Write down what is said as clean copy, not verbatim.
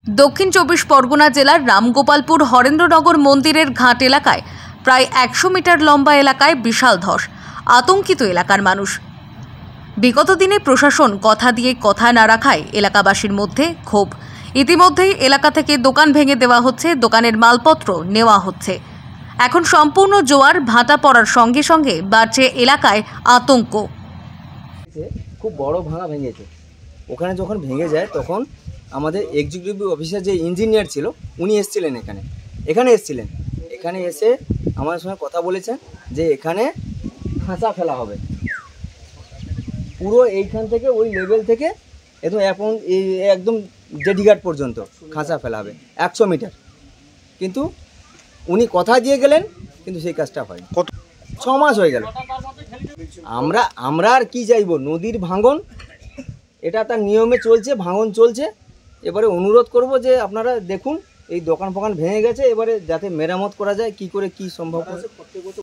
দক্ষিণ চব্বিশ পরগনা জেলার রামগোপালপুর হরেন্দ্রনগর মন্দিরের ঘাট এলাকায় প্রায় 100 মিটার লম্বা এলাকায় বিশাল ধস। আতঙ্কিত এলাকার মানুষ। বিগত দিনে প্রশাসন কথা দিয়ে কথা না রাখায় এলাকাবাসীর মধ্যে ক্ষোভ। ইতিমধ্যেই এলাকা থেকে দোকান ভেঙে দেওয়া হচ্ছে, দোকানের মালপত্র নেওয়া হচ্ছে। এখন সম্পূর্ণ জোয়ার ভাটা পড়ার সঙ্গে সঙ্গে বাড়ছে এলাকায় আতঙ্ক। খুব বড় ভাঙা ভেঙেছে। ওখানে যখন ভেঙে যায় তখন আমাদের এক্সিকিউটিভ অফিসার যে ইঞ্জিনিয়ার ছিল উনি এসেছিলেন, এখানে এসে আমাদের সঙ্গে কথা বলেছেন যে এখানে খাঁচা ফেলা হবে পুরো এইখান থেকে ওই লেভেল থেকে একদম জেডিঘাট পর্যন্ত খাঁচা ফেলা হবে 100 মিটার। কিন্তু উনি কথা দিয়ে গেলেন, কিন্তু সেই কাজটা হয়নি। 6 মাস হয়ে গেল। আমরা আর কি চাইবো? নদীর ভাঙন, এটা তার নিয়মে চলছে, ভাঙন চলছে। এবারে অনুরোধ করব যে আপনারা দেখুন, এই দোকান ফোকান ভেঙে গেছে, এবারে যাতে মেরামত করা যায়, কি করে কি সম্ভব।